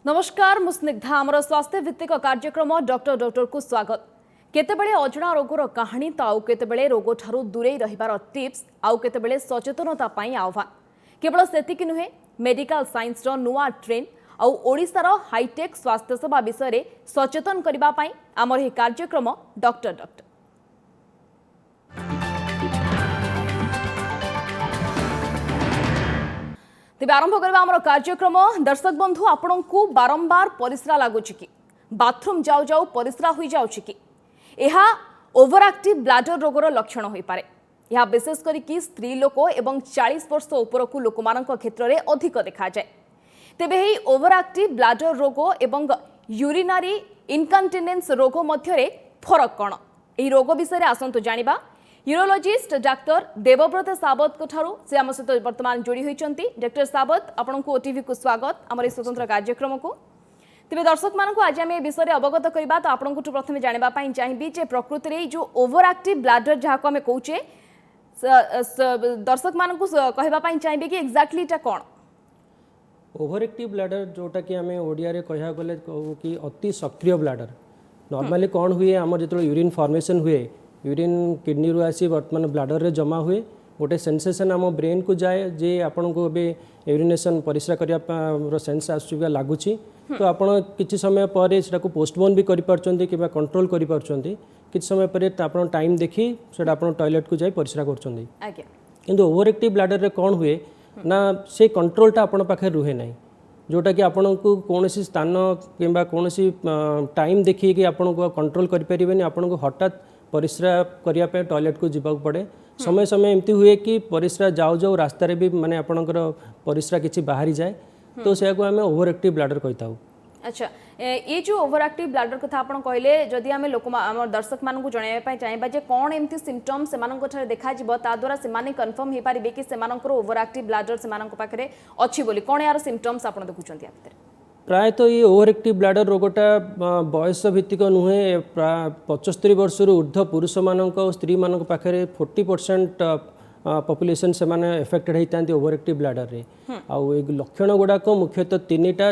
नमस्कार मु स्निग्धा आमर स्वास्थ्य भित्तिक कार्यक्रम डॉक्टर डॉक्टर को स्वागत। केतेबेले अजणा रोगर कहानी तो आउ केतेबेले रोग ठारू दूरे रहिबार टिप्स आउ केतेबेले सचेतनता पाई आह्वान। केवल सेतिक नुहे मेडिकल साइंस रो नुआ ट्रेंड आउ ओडिसार हाईटेक स्वास्थ्य सेवा विषय रे सचेतन करबा पाई आमर ही कार्यक्रम डॉक्टर डॉक्टर। तेज आरंभ करबा आमर कार्यक्रम। दर्शक बंधु आपण को बारंबार परिस्रा लगुच कि बाथरूम जाऊ जाऊ परिस्रा हो जाउछि कि एहा ओवर एक्टिव ब्लैडर रोगर लक्षण होई पारे। यह विशेष करी स्त्री लोक एवं 40 वर्ष उपरकू लोक क्षेत्र में अधिक देखा जाए। तेबे ही ओवर एक्टिव ब्लैडर रोग एवं यूरिनरी इनकंटिनेंस रोग मध्य फरक कौन यह रोग विषय आसतु जानिबा। यूरोलॉजिस्ट डॉक्टर देवव्रत सावत को ठारू से आम सहित वर्तमान जोड़ी होती। डॉक्टर सावत आपण को ओटीवी को स्वागत आम स्वतंत्र कार्यक्रम को। तेज दर्शक मान आज आम विषय अवगत करवा तो आपको प्रथम जानापी चाहिए जे प्रकृति में जो ओवर एक्टिव ब्लैडर जहाँ आम कहे दर्शक मान कहवाई चाहिए कि एक्जाक्टली कौन ओवर एक्टिव ब्लैडर जोटा कि आम ओडिया रे कह गले कहू कि अति सक्रिय ब्लैडर। नॉर्मली कौन हुए आम जो यूरिन फॉर्मेशन हुए यूरिन किडनी रू आसी बर्तमान ब्लैडर रे जमा हुए गोटे सेंसेशन आम ब्रेन को जाए जे आपण को ए यूरिनेशन परिस्रा करने सेन्स आसूगा लगुच तो आपड़ किसी समय पर से पोस्टपोन भी करें कि कंट्रोल करें किसी समय पर आप टाइम देखी से टॉयलेट को जाए परिस्रा कर ओवर एक्टिव ब्लैडर रे कौन हुए ना से कंट्रोलटा आपण पाखे रुहे ना जोटा कि आपण को कौन स्थान कि कौन टाइम देखिए कि आपण को कंट्रोल करें आपण को हठात परिस्रा करने टॉयलेट को जीवाक पड़े। समय समय एमती हुए कि परिस्रा जाऊ जाऊ रास्ता रे भी माने आपणकर परिस्रा किछि बाहरी जाए तो से को आमे ओवर एक्टिव ब्लैडर कहताऊ। अच्छा ये जो ओवर एक्टिव ब्लैडर कथा आपण कहले जदि आमे लोक आम दर्शक मान को जणाइबा पय चाहिबा जे कोन एमती सिम्पटम सेमानन को ठारे देखा जिवो ता द्वारा सेमाने कंफर्म हे पारिबे कि सेमानकर ओवर एक्टिव ब्लैडर सेमानन को पाखरे अछि बोली कोन यार सिम्पटम्स आपण देखुचंती आ भितर प्रायतः ये ओवर एक्टिव ब्लैडर रोगटा बयस भित्तिक नुहे 75 वर्ष ऊर्ध्व पुरुष मान स्त्री मान पाखे 40% पॉपुलेशन से माने एफेक्टेड होता ओवर एक्टिव ब्लैडर रे। आउ लक्षण गुड़ाक मुख्यतः तीनटा।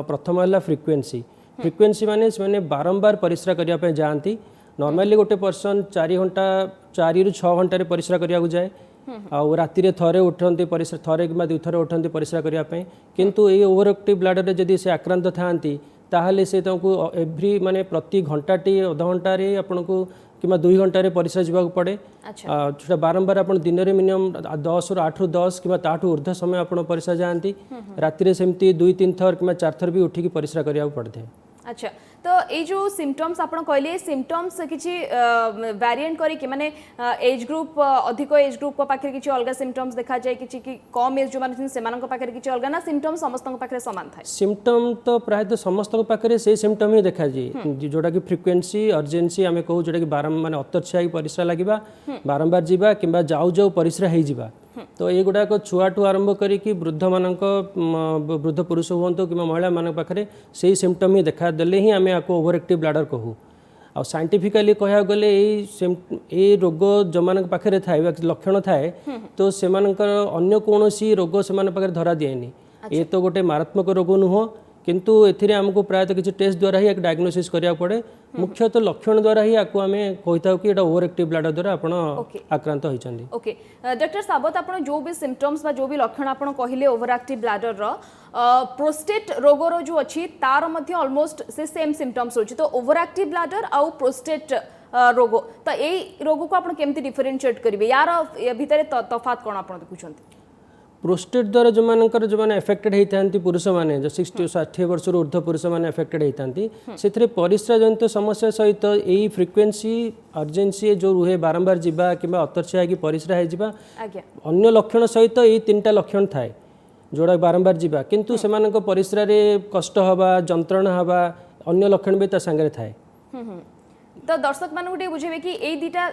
प्रथम है फ्रिक्वेन्सी माने से बारंबार परिस्रा करने जाती। नॉर्मली गोटे पर्सन 4 घंटा 4 ରୁ 6 घंटे परिस्रा करने जाए आउ राति रे थरे उठती परिस्रा थरे कि 2 थर उठती परिस्रा करने किंतु ये ओवर एक्टिव ब्लैडर जदि से आक्रांत थांती ताहले से तुमको एव्री माने प्रति घंटाटी अध घंटे आपन को कि 2 घंटे परिस्रा जावाक पड़े। अच्छा बारंबार आप दिन में मिनिमम 10 ରୁ 8 ରୁ 10 कि ताठू ऊर्ध्व समय आप परिस्रा जाती। राति सेमती 2-3 थर कि 4 थर भी उठिकी परिस्रा करिया पड़ते। अच्छा तो ये जो सिम्पटम्स आपण कहले सिम्पटम्स किछि वेरिएंट करी कि माने एज ग्रुप अधिक एज ग्रुप पाखे किछि अलग सिम्पटम्स देखा जाए किछि कि कम एज जो माने सेमानन पाखे किछि अलग ना सिम्पटम समस्त पाखे समान थाए। सिम्पटम तो प्रायतः समस्त पाखे से सिम्पटम ही देखा जाए जोटा कि फ्रिक्वेन्सी अर्जेन्सी आम कहू जोटा कि बारंबार माने अतर्छा परिस्रा लगिबा बारंबार जीवा किंबा जाऊ जाऊ परिस्रा हो जावा। तो ये गुड़ाक छुआठू आरंभ करी वृद्ध मानक वृद्ध पुरुष हूँ कि महिला मान पाखे से सिम्पटम ही देखा देले ही आम आपको ओवर एक्टिव ब्लैडर कहू। आ साइंटिफिकली कह गले ये रोग जो मान पाखे थाए लक्षण थाए तो से अन्य कौन रोग से धरा दिए। ये तो गोटे मारात्मक रोग नुह किंतु एथिरे हमको प्रायतः किसी टेस्ट द्वारा ही एक डायग्नोसिस करिया पड़े। मुख्यतः लक्षण द्वारा ही आपको आम कही कि ओवर एक्टिव ब्लैडर द्वारा आपण आक्रांत होइछन्ती। ओके डॉक्टर सावत आपण जो भी सिम्पटम्स बा जो भी लक्षण आपण कहले ओवर एक्टिव ब्लैडर रो प्रोस्टेट रोगर जो अच्छी तार मध्य ऑलमोस्ट से सेम सिम्पटम्स होची। तो ओवर एक्टिव ब्लैडर आउ प्रोस्टेट रोग तो यही रोग को आपण केमती डिफरेंशिएट करिवे यार भितर तफात कोन आपण देखुछन्ती। प्रोस्टेट द्वारा जो मानकर जो मैंने एफेक्टेड होती पुरुष मैंने जो 60 वर्ष ऊर्ध्व पुरुष मैंने एफेक्टेड होती से परिस्रा जनित समस्या सहित यही फ्रिक्वेन्सी अर्जेन्सी जो रुहे बारंबार जीवा कि अतर्छा कि परिस्रा हो अन्य लक्षण सहित यही 3टा लक्षण थाए जोड़ा बारंबार जीवा किंतु से परिस्रा रे कष्ट हवा जंत्रणा हवा अन्य लक्षण भी ता संगे थाए। तो दर्शक मान बुझे कि यही 2टा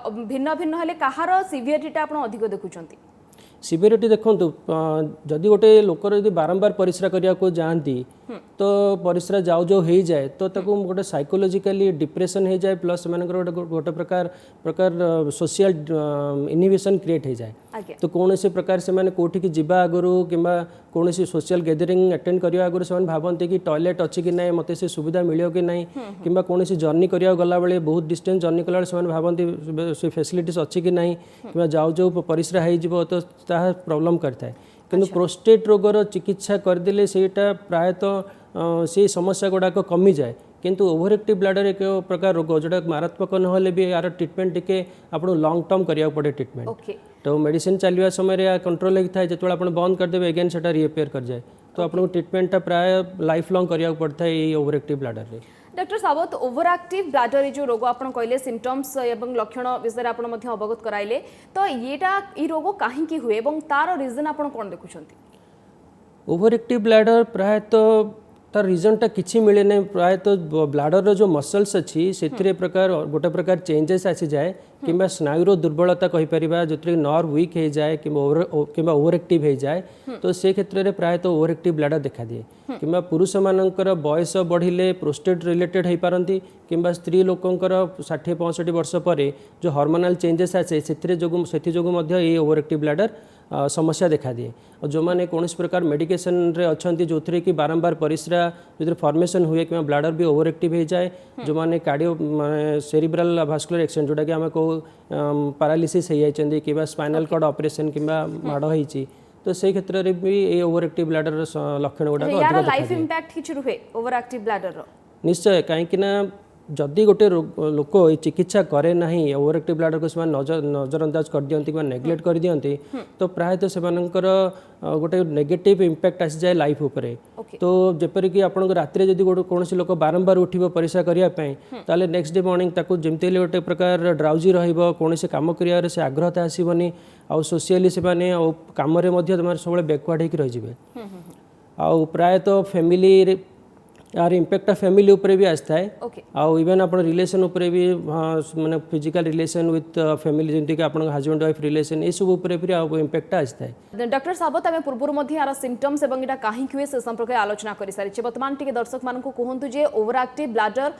भिन्न भिन्न हेले कहार सिवियरिटीटा आपण अधिक देखुछन्ती। सिवियरिटी देखो जदि गोटे लोकर यदि बारंबार परिस्रा करने को जाती तो परिस्रा जाऊ जाऊ हो जाए तो ताको गोटे साइकोलॉजिकली डिप्रेशन हो जाए प्लस से गोटे गोटे प्रकार प्रकार सोशल इनहिबिशन क्रिएट हो जाए आज्ञा तो कौन से प्रकार से माने कोठी की जिबा आगुरु किंबा कौन सी सोशल गैदरिंग अटेंड करिया आगुरु से भावते कि टॉयलेट अच्छी कि नहीं मते से सुविधा मिलियो कि नहीं किंबा कौन सी जर्नी करिया गला बेले बहुत डिस्टेंस जर्नी कला से भावती से फैसिलिटीज अच्छी कि नहीं किंबा जाऊ जाऊ परिस्रा हो जिवो तो ताहा प्रॉब्लम करता है किंतु प्रोस्टेट रोगर चिकित्सा करदेले सेटा प्रायतः से समस्या गुड़ाक कमी जाए किंतु ओवर एक्टिव ब्लाडर एक प्रकार रोग जोटा मारात्मक नहले भी यार ट्रीटमेंट टिके आपको लॉन्ग टर्म करिया पड़े ट्रीटमेंट ओके तो मेडिसिन चलवा समय कंट्रोल होता है जो आप बंद करदेवे अगेन से रिपेयर कर जाए तो आपको ट्रीटमेंटा प्राय लाइफ लॉन्ग करिया पड़ता है ये ओवर एक्टिव ब्लाडर रे डॉक्टर सावत ओवर एक्टिव ब्लाडर जो रोग आप कहले सिम्पटम्स एवं लक्षण विषय आप अवगत कराइले तो ये रोग कहीं हुए एवं तार रीजन आप कौन देखुं ओवर एक्टिव ब्लाडर प्रायतः तार रिजनटा किसी मिले नहीं प्रायतः ब्लाडर जो मसल्स अच्छी से प्रकार गोटे प्रकार चेंजेस आसी जाए किंबा स्नायुर दुर्बलता कहीपर जो नर्व वीक हो जाए कि ओवर एक्टिव हो जाए तो से क्षेत्र में प्रायतः ओवर एक्टिव ब्लाडर देखा दिए किंबा पुरुष मानकर बयस बढ़िले प्रोस्टेट रिलेटेड हो पारती किंबा स्त्री लोकंकर 60-65 वर्ष पर जो हार्मोनल चेंजेस आसे से ये ओवर एक्टिव ब्लाडर समस्या देखा दिए और जो मैंने कौन प्रकार मेडिकेशन रे अच्छी जो थी कि बारंबार परिस्रा जो फॉर्मेशन हुए कि ब्लाडर भी ओवर एक्टिव हो जाए जो मैंने कार्डियो सेरिब्रल भास्कुलर एक्सीडेंट जोटा कि आम को पैरालिसिस हो जाती कि स्पाइनल कॉर्ड ऑपरेशन कि माड़ होती तो से क्षेत्र में भी ये ओवर एक्टिव ब्लाडर लक्षण गुड़ाक लाइफ इंपैक्ट किछ रुहे ओवर एक्टिव ब्लाडर निश्चय कहीं जदि गोटे लोक चिकित्सा करे ना ओवर एक्टिव ब्लाडर को नजरअंदाज कर दियंती कि नेग्लेक्ट कर दियंती तो प्रायतः से गोटे नेगेटिव इम्पैक्ट आसी जाए लाइफ उपरे तो जेपरि कि आपन रात्रि जदि कौन लोक बारंबार उठिबो परिसा करिया पई ताले नेक्स्ट डे मॉर्निंग ताको जेमते गोटे प्रकार ड्राउजी रहिबो कौन से काम करिया से आग्रहता आसीबनी आ सोशियली से माने काम रे मध्ये तमार सबले बैकवर्ड होकर रहि जिवे आ प्रायतः फैमिली यार इम्पैक्ट फैमिली उपरे भी आस्था है आउ इवन आप रिलेशन उपरे भी माने फिजिकल रिलेशन विथ फैमिली जंती कि आपन हस्बैंड वाइफ रिलेशन ए सब उपरे भी इम्पैक्ट आस्था है डॉक्टर साबत आमे पूर्व मध्ये यार सिम्पटम्स एवं इटा काहे हुए से संपर्क आलोचना करि सारिछे वर्तमान टिके दर्शक मान को कहंतु जे ओवर एक्टिव ब्लाडर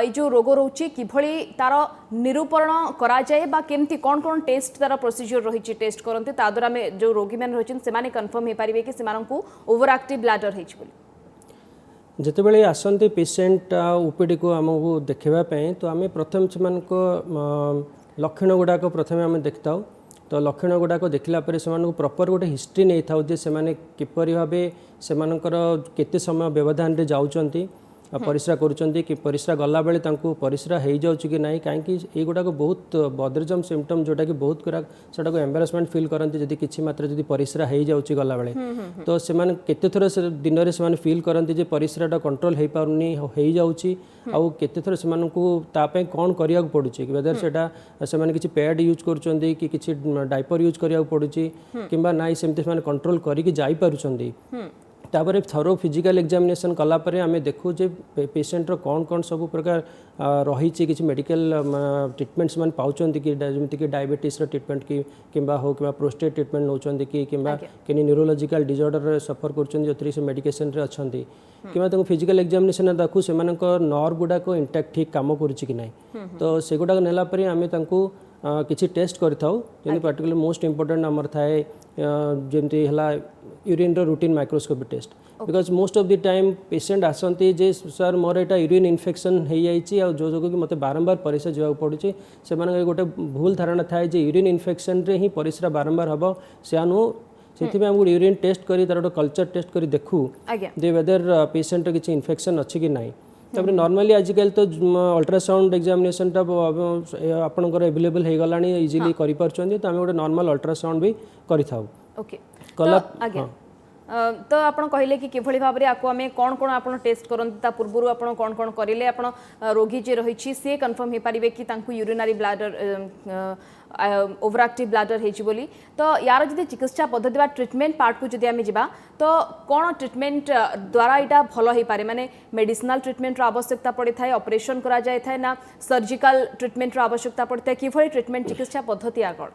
ई जो रोग रहउची किभली तार निरूपण करा जाए बा केमती कोन कोन टेस्ट तार प्रोसीजर रहिछि टेस्ट करंते ता द्वारा मे जो रोगी मैन रहिछन से माने कंफर्म हे पारिबे कि से मानन को ओवर एक्टिव ब्लाडर हेछि बोली जितेबाला आसती पेसेंट ओपीडी को आमको देखापी तो आम प्रथम से लक्षण गुड़ाक प्रथम आम देखता तो लक्षण गुड़ाक देखला से प्रॉपर गोटे हिस्ट्री नहीं था जे से किपरि भाव से केते समय व्यवधान रे जाउचंती परिस्रा करुँच कि परिस्रा गला बेले परिस्रा हो जाऊँ कि ना कहीं ये गुड़ाक बहुत बदरजम सिम्पटम जोटा कि बहुत गुड़ा को एम्बारासमेंट फिल करती जब किसी मात्रा जब परिस्रा हो जाऊँ गला बेले तो से केते थर से दिन में से फिल करती जे परिस्राटा कंट्रोल हो पारनी हो जाऊँ आउ केते थर से कौन करिया पड़ुछि वेदर सेटा से किसी पैड यूज करुँच कि किसी डायपर यूज करिया पड़ुछि किंबा नाई सेमती से कंट्रोल करके जाई पारुछंदी तापर थरो फिजिकल एग्जामिनेशन कलापर आम देखू जे पेसेंटर कौन कौन सब प्रकार रही किसी मेडिकल ट्रीटमेंट्स मान पाँच कि जमीक डायबिटीज ट्रीटमेंट कि हो कि प्रोस्टेट ट्रीटमेंट नौकरी कि न्यूरोलॉजिकल डिजॉर्डर सफर कर से मेडिकेशन रे अच्छा कि फिजिकल एग्जामिनेशन देखू से नर्व गुड़ाक इंटैक्ट ठीक काम कर तो से गुड़ाक नेलापर आम किसी टेस्ट करें पार्टिकुलर मोस्ट इम्पोर्टेंट आमर थाए जमती है urine routine microscopy test because most of the time patient आसती जे सर मोर यहाँ यूरिन इन्फेक्शन हो जाए जो जो कि मत बारंबार परिस्रा जावाक पड़ुछि से गोटे भूल धारणा थाए जे यूरिन इन्फेक्शन रे ही परिस्रा बारंबार हम से से गोटे यूरिन टेस्ट करी तार गोटे कल्चर टेस्ट करी देखू जे वेदर पेशेंट किसी इन्फेक्शन अच्छी कि ना तापर नॉर्मली आजिकल तो अल्ट्रासाउंड एग्जामिनेशन आपंकर एवेलेबल हो गला इजिली कर तो आम गोटे नॉर्मल अल्ट्रासाउंड भी करें ओके तो आप कहले कि किभली भाव आपको आम कौन कौन आप टेस्ट करते पूर्व आप कौन कौन करेंगे आप रोगी जे रही सी कन्फर्म हो पारे कि urinary bladder over active bladder होती बोली तो यार जब चिकित्सा पद्धति ट्रीटमेंट पार्ट को जब आम जा तो कौन ट्रीटमेंट द्वारा यहाँ भल हो पारे माने मेडिसिनल ट्रीटमेंट आवश्यकता पड़ी था ऑपरेशन करा जाए था ना सर्जिकल ट्रीटमेंट आवश्यकता पड़ी था किभली ट्रीटमेंट चिकित्सा पद्धति आग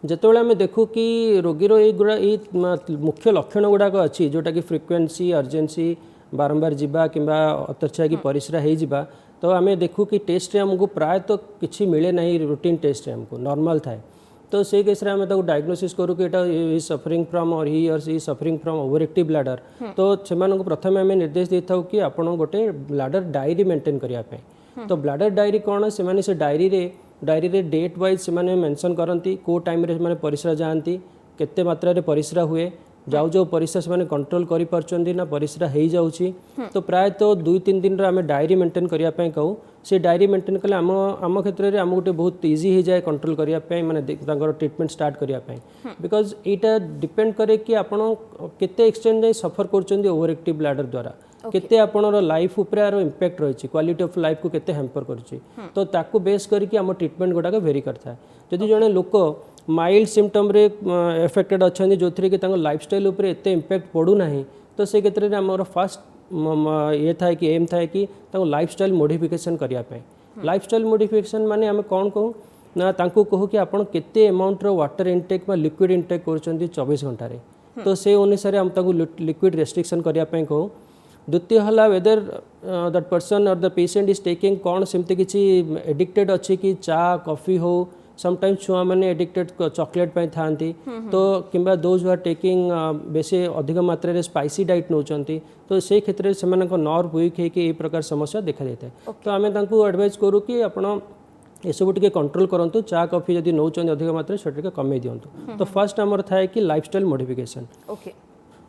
जितेबाला आम देखू कि रोगीर ये मुख्य लक्षण गुड़ाक अच्छी जोटा कि फ्रिक्वेन्सी अर्जेन्सी बारंबार जीवा किंबा अतर्छा कि परिश्रा हो जिबा तो आम देखू कि टेस्ट आमको प्राय तो किसी मिले ना रूटीन टेस्ट आमको नॉर्मल थाए तो से केस आम डायग्नोसिस करूँ कि ही सफरिंग फ्रॉम और ही और सी suffering from overactive bladder तो से प्रथम आम निर्देश दे था कि आप गोटे ब्लाडर डायरी मेंटेन करने तो ब्लाडर डायरी कौन से डायरी रे डेट वाइज से मेंशन करती कौ टाइम रे परिश्रा जाती केते मात्रा परिश्रा हुए जाऊ जाऊ परिश्रा से कंट्रोल कर ना परिश्रा हो जाऊँगी तो प्रायतः 2-3 दिन आम डायरी मेंटेन करने कहूँ से डायरी मेंटेन कले आम क्षेत्र में आम गोटे बहुत इजी हो जाए कंट्रोल करने माने ट्रिटमेंट स्टार्ट करने बिकज यहाँ डिपेंड करे कि आपड़ केते एक्सटेंड जाए सफर कर ओवर एक्टिव ब्लाडर द्वारा केते आपणर लाइफ उपर यार इंपैक्ट रही क्वालिटी ऑफ लाइफ को केते हैम्पर करुच्ची तो ताकू बेस करके आम ट्रिटमेंट गुड़ाक वेरी करता है जदि जड़े लोक माइल्ड सिम्पटम रे एफेक्टेड अच्छा जो थी कि लाइफस्टाइल उपर एत इंपैक्ट पड़ूना तो से क्षेत्र में आम फास्ट ये था कि एम था कि लाइफस्टाइल मॉडिफिकेशन करने लाइफस्टाइल मॉडिफिकेशन माने आम कौन कहूँ ना तांको कहू कि आपन केते अमाउंट रो वाटर इनटेक बा लिक्विड इनटेक करछंती 24 घंटा रे तो से अनुसार हम ताको लिक्विड रेस्ट्रिक्शन करने कहू द्वितीय है वेदर दैट पर्सन और द पेशेंट इज टेकिंग कौन सेमती किसी एडिक्टेड अच्छी कि चा कॉफी हो समटाइम्स छुआ मैंने एडिक्टेड चॉकलेट पे था तो किंबा दोज आर टेकिंग बेसी अधिक मात्रा स्पाइसी डाइट नौकरी तो से क्षेत्र से नर्व वीक होकर ये प्रकार समस्या देखा जाता है तो आम एडवाइज करूँ कि आप एसबू टे कंट्रोल करूँ चा कॉफी जब नौ अधिक मात्रा से कमे दिंतु तो फर्स्ट आमर थाए कि लाइफस्टाइल मॉडिफिकेशन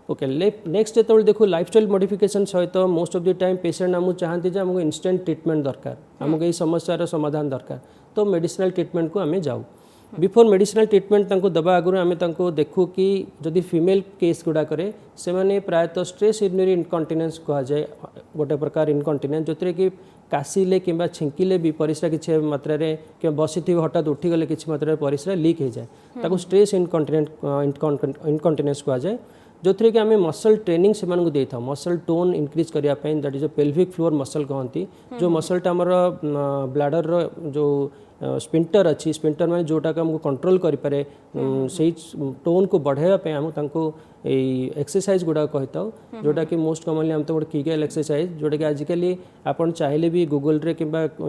ओके नेक्स्ट जो देखो लाइफस्टाइल मॉडिफिकेशन सहित most of the time patient आमको चाहती आमको इंस्टेंट ट्रीटमेंट दरकार आमको ये समस्यार समाधान दरकार तो मेडिसिनल ट्रीटमेंट को आम जाऊ बिफोर मेडिसिनल ट्रीटमेंट दबा आगु आम देखू कि जदि फीमेल केस गुड़ाक से प्रायतः स्ट्रेस यूरिनरी इनकंटिनेंस कह जाए गोटे प्रकार इनकंटिनेंस जो कि काशिले कि छिंकिले भी परिश्रा किसी मात्रा कि बसी थी हठात उठीगले किसी मात्रा परिश्रा लीक हो जाए स्ट्रेस इनकंटिनेंस कह जाए जो थी कि आम मसल ट्रेनिंग से दे था मसल टोन इंक्रीज करने that is pelvic floor muscle कहती जो मसलटा आमर ब्लाडर जो स्पिंटर अच्छी स्पिंटर मैंने जोटा आमको कंट्रोल करें से टोन को बढ़ावाई आमको एक्सरसाइज गुड़ा कही था जोटा कि मोस्ट कॉमनली आम तो गोटे किगेल एक्सरसाइज जोटा कि आजिकल आप चाहिए भी गूगल रे कि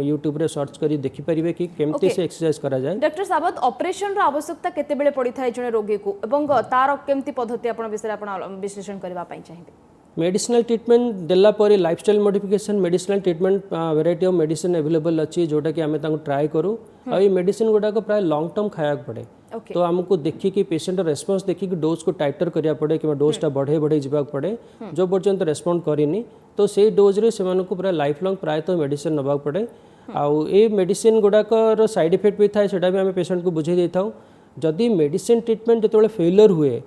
यूट्यूब रे सर्च कर देखिपारे कि केमती से एक्सरसाइज करा जाए। डॉक्टर साबत ऑपरेशन रो आवश्यकता केते बेले पड़ी थाए जने रोगी को एवं तार केमती पद्धति आपण विषय आपण विश्लेषण करबा पई चाहिबे। मेडिसिनल ट्रीटमेंट देला परे lifestyle modification medicinal treatment variety of medicine available अच्छी जोटा कि आम ट्राए करूँ और ये मेडिसिन गुड़ाक प्राय लॉन्ग टर्म खाया पड़े तो आमको देखिए पेशेंट रेस्पॉन्स देखिए डोज को टाइटर करिया पड़े कि डोजटा बढ़े बढ़े जावाक पड़े जो पर्यंत रेस्पॉन्ड करनी तो से डोज रे से प्राय लाइफ लॉन्ग प्राय तो मेडिसिन नवाक पड़े आउ ये मेडिसिन गुड़ाकर साइड इफेक्ट भी थाए सेटा भी आम पेशेंट को बुझे दे था जदि मेडिसिन ट्रीटमेंट जो फेलियर हुए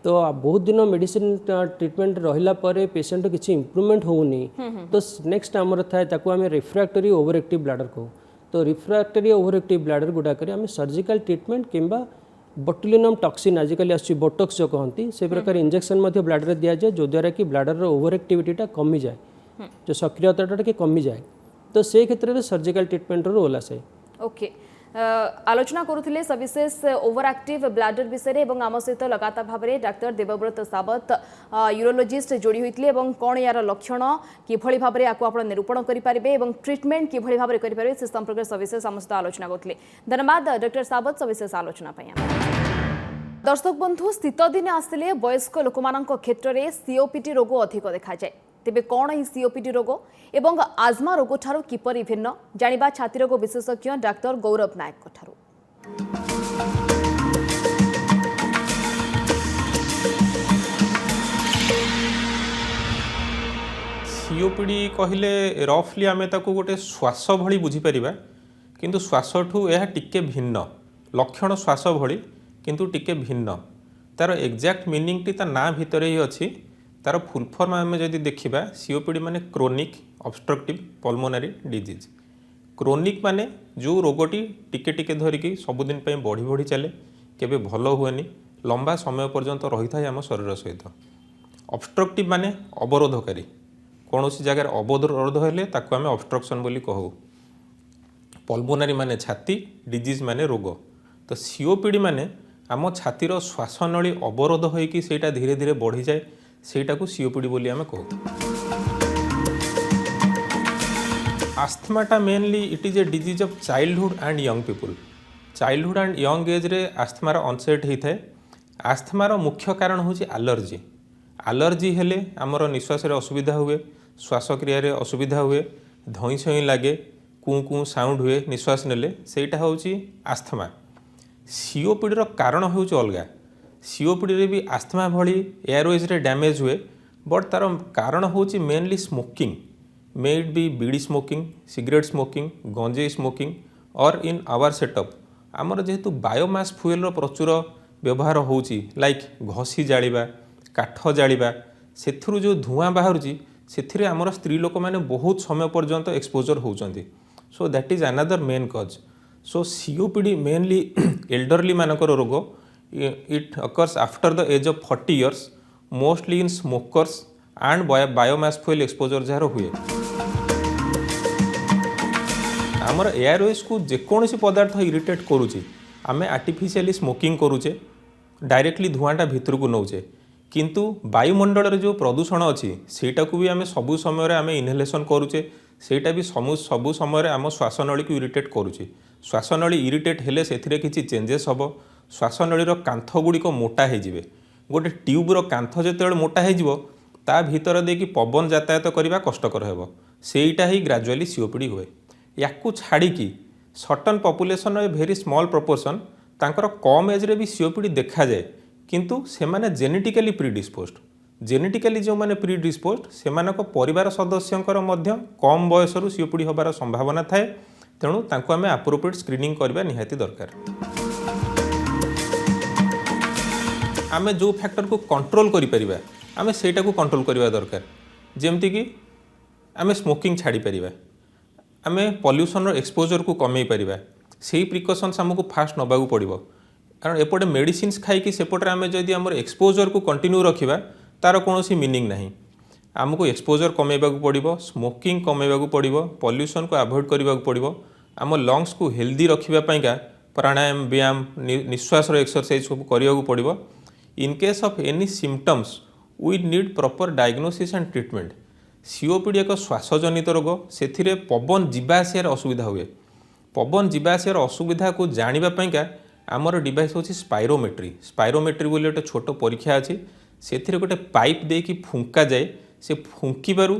तो बहुत दिन मेडिसिन ट्रीटमेंट रहिला परे पेशेंट किसी इम्प्रूवमेंट होनी तो नेक्स्ट आमर थाए ताको आम रिफ्रैक्टरी ओवर एक्टिव ब्लाडर कहू तो रिफ्रैक्टरी ओवर एक्टिव ब्लाडर गुड़ाक आम सर्जिकल ट्रीटमेंट किंबा बोटुलिनम टॉक्सिन आजिकल आसुची बोटॉक्स जो कहती से प्रकार इंजेक्शन ब्लाडर दि जाए जो द्वारा कि ब्लाडर ओवर एक्टिविटीटा कमी जाए जो सक्रियता कि कमी जाए तो से क्षेत्र में सर्जिकल ट्रीटमेंट रोल आसे। ओके आलोचना करुले सविशेष ओवर एक्टिव ब्लाडर विषय और आम सहित लगातार भाव में डाक्तर देवव्रत सावत यूरोलोजिस्ट जोड़ी होते कौन यार लक्षण किभली भाव में आपको निरूपण करेंगे और ट्रीटमेंट किभली भाव में करेंगे से संपर्क सविशेष आम सहित आलोचना करते। धन्यवाद डॉक्टर सावत सविशेष आलोचना। दर्शक बंधु शीत दिन आसिले वयस्क लोक क्षेत्र में सीओपीटी रोग अधिक देखा जाए तेबे कौन ही सीओपीडी रोग एवं आजमा रोग ठारू किपरि भिन्न जानिबा छाती रोग विशेषज्ञ डाक्टर गौरव नायक ठारू। सीओपीडी कहले रफली आम ताको गोटे श्वास भली बुझीपर किंतु श्वास ठू यह टिके भिन्न लक्षण श्वास भली किंतु टिके भिन्न तार एक्जाक्ट मीनिंग टी ता ना भितर ही अच्छी तार फुल फॉर्म आम जदि देखा सीओपीडी माने क्रोनिक ऑब्स्ट्रक्टिव पल्मोनारी डिजीज क्रोनिक माने जो रोगटी टिके टिके धरिकी सबुदिन बढ़ी बढ़ी चले केबे भल हुएनी लंबा समय पर्यंत रही था आम शरीर सहित ऑब्स्ट्रक्टिव माने अवरोधकारी कौन सी जगार अवरोध हेले ताको आम ऑब्स्ट्रक्शन बोली कहू पल्मोनारी माने छाती डिजीज माने रोग तो सीओपीडी माने आम छातीर श्वासनली अवरोध होइकी सेटा धीरे धीरे बढ़ी जाए सेटा को सीओपीडी बोली आम कहू। आस्थमाटा mainly it is a disease of childhood and young people. Childhood and young age रे आस्थमार अनसेट होता है। आस्थमार मुख्य कारण हूँ एलर्जी। एलर्जी हेले आमर निश्वास असुविधा हुए, श्वासक्रिय असुविधा हुए, धई सई लगे, कूँ कूँ साउंड हुए निश्वास नेले, सेटा हूँ आस्थमा। सीओपीडी कारण हूँ अलग। सीओपीडी भी आस्थमा भली एयरवेज रे डैमेज हुए, बट तार कारण हूँ mainly smoking. May it be bidi smoking, cigarette smoking, गंजेई स्मोकिंग और इन आवर सेटअप आमर जेहेतु बायोमास फ्यूएल प्रचुर व्यवहार होउची, लाइक घसी जालिबा, काठ जालिबा, सेथुरु जो धुआं बाहरुची सेथिरे आमर स्त्री लोक माने बहुत समय पर्यंत एक्सपोजर होउचंती। So that is another main cause. सो सीओपीडी मेनली एल्डरली मानकर रोग। It occurs after the age of 40 years, mostly in smokers and biomass fuel exposure जार हुए। आमर एयरवेज को जेकोसी पदार्थ इरिटेट करुचे, आमे आर्टिफिशियली स्मोकिंग करुचे, डायरेक्टली धुआंटा भितर को नौचे, किंतु वायुमंडल जो प्रदूषण अच्छी सेटा को भी आमे सबु समय आमे इनहेलेशन करुचे, सेटा भी सबु समय आम श्वासनली को इरिटेट करुचे। श्वासनली इरिटेट हेले सेथिरे किछि चेंजेस हबो। श्वासनलीर कांथ गुड़िक मोटा होइजिबे। गोटे ट्यूबर कांथ जेतेबेले मोटा होइजिबो ता भीतर देकी पवन यातायात करबा कष्टकर हेबो। सेटा ही ग्रेजुअली सीओपीडी हुए। याकू छाड़ी सर्टन पॉपुलेशन ए भेरी स्मॉल प्रोपोर्शन तांकर कम एज रे भी सीओपीडी देखा जाए, किंतु से माने जेनेटिकली प्रीडिस्पोज्ड। जेनेटिकली जो माने प्रीडिस्पोज्ड सेमानक परिवार सदस्यंकर मध्य कम बयसरु सीओपीडी होबार संभावना थाए, तेणु तांको आमे एप्रोप्रिएट स्क्रीनिंग करबा निहाती दरकार। आमे जो फैक्टर को कंट्रोल करि परिबा आमे सेटा को कंट्रोल करबा दरकार। जेमति कि आमे स्मोकिंग छाड़ी परिबा, आमे पॉल्यूशन एक्सपोजर को कमे परिबा, सेही प्रिकॉशंस हमको फास्ट नबाकू पड़िबो। कारण एपटे मेडिसिन्स खाई सेपटे आमे जदि हमर एक्सपोजर को कंटिन्यू रखिबा तार कोनोसी मीनिंग नाही। आमको एक्सपोजर कमेबाकू पड़िबो, स्मोकिंग कमेबाकू पड़िबो, पॉल्यूशन को अवॉइड करबाकू पड़िबो, आम लंग्स को हेल्दी रखिबा पईका प्राणायाम, व्यायाम, निश्वास एक्सरसाइज सब करबाकू पड़िबो। In case of any symptoms we need proper diagnosis and treatment. COPD एक श्वासजनित रोग, सेथिरे पवन जीवाआसियार असुविधा हुए। पवन जीवाआसियार असुविधा को जानिबा पईका आमर डिवाइस होछि स्पाइरोमेट्री। स्पाइरोमेट्री बोले गोटे छोट परीक्षा अछि, सेथिरे गोटे पाइप देकी फुंका जाए, से फुंकिबारु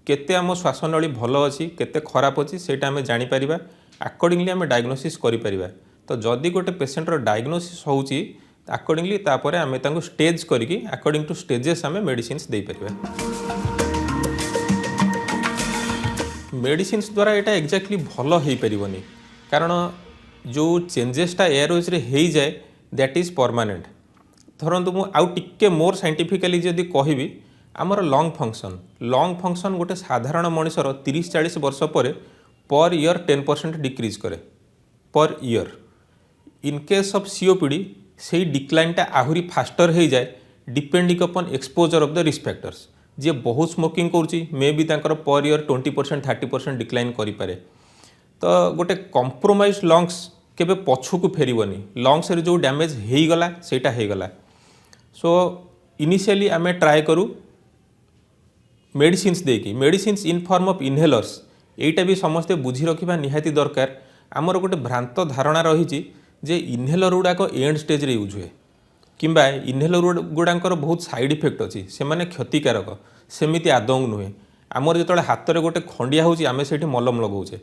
केते आम श्वासनली भल अच्छी केते खराब अच्छी सेटा आमे जानि परिबा। अकॉर्डिंगली आमे डायग्नोसिस करि परिबा। तो जदि गोटे पेशेंटर डायग्नोसिस होउछि अकॉर्डिंगली तापरे आमे तांको स्टेज करिकि अकॉर्डिंग टू स्टेजेस आमे मेडिसिन्स देई परिबा। मेडिसिन्स द्वारा एटा एक्जाक्टली भल हो पारिबनी, कारण जो चेंजेसटा एयरवेज रे हो जाए दैट इज परमानेंट। धरतु मु आउ टिके मोर साइंटिफिकली जदि कहबी आमर लंग फंक्शन गोटे साधारण मनुष्यर 30-40 वर्ष पर ईयर 10% डिक्रीज करे per year. In case of COPD से डिक्लाइनटा आहुरी फास्टर हो जाए depending upon exposure of the risk factors. जी बहुत स्मोकिंग करुच्ची मे भी तांकर पर ईयर 20% 30% डिक्लाइन करें। तो गोटे कंप्रोमाइज लंग्स केबे पछुक फेरबनी, लंग्स रे जो डैमेज होगला सेटा होगला। सो इनिशियली आमे ट्राए करूँ मेडिसिन्स देकी, medicines in form of inhalers. एटा भी समस्ते बुझी रखा निहाती दरकार। आमर गोटे भ्रांत धारणा रही जे इनहेलर गुड़ाक एंड स्टेज रे यूज हुए, किंबा इनहेलर गुड़ाकर बहुत साइड इफेक्ट अच्छी से क्षतिकारक, सेमिति आदौ नुहे। आमर जो हाथ में गोटे खंडिया होची आमे सेठी मलम लगौचे,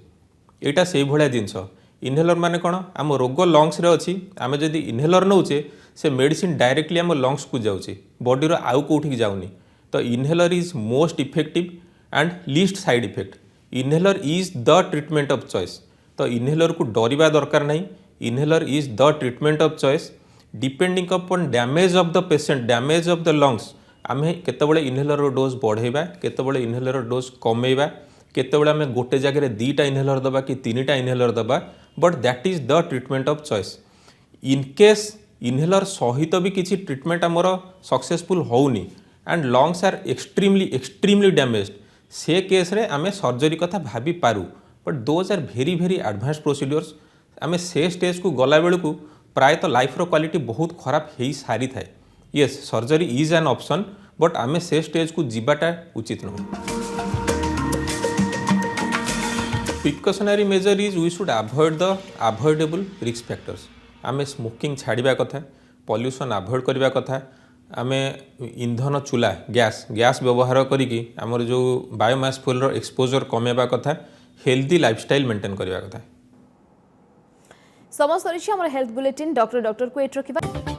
एटा से भलिया जिनस। इनहेलर माने कौन, आम रोग लंग्स रे अच्छी, आमे जदि इनहेलर नौचे से मेडिसिन डायरेक्टली आम लंग्स को जाऊँगी, बॉडीर आउ कौटिक जाऊनी। तो inhaler is most effective and least side effect. Inhaler is the treatment of choice. तो इनहेलर को डरवा दरकार नहीं। Inhaler is the treatment of choice depending upon damage of the patient, damage of the lungs. आमे केतबेले inhaler dose बढ़ेबा, केतबेले inhaler dose कमेबा, केतबेले आमे गोटे जगह रे 2टा इनहेलर दबा कि 3टा इनहेलर दबा, but that is the treatment of choice. In case inhaler सहित भी किसी ट्रीटमेंट आमर सक्सेसफुल होउनी and lungs are extremely damaged, से केस रे आमे सर्जरी कथा भाभी पारू, but those are very very advance procedures. आमे से स्टेज को गला बेलू प्रायतः लाइफ रो क्वालिटी बहुत खराब हो सारी थाए। Yes surgery is an option, but आमे से स्टेज को जीवाटा उचित नुह precautionary measure is we should avoid the avoidable risk factors आमे स्मोकिंग छाड़िबा कथा पॉल्यूशन अवॉइड करबा कथा आमे इंधन चूल्हा गैस व्यवहार करिकी हमर जो बायोमास फ्यूल रो एक्सपोजर कमेबा कथा हेल्दी लाइफस्टाइल मेंटेन करबा कथा समस्त हेल्थ बुलेटिन डॉक्टर को एट रखा।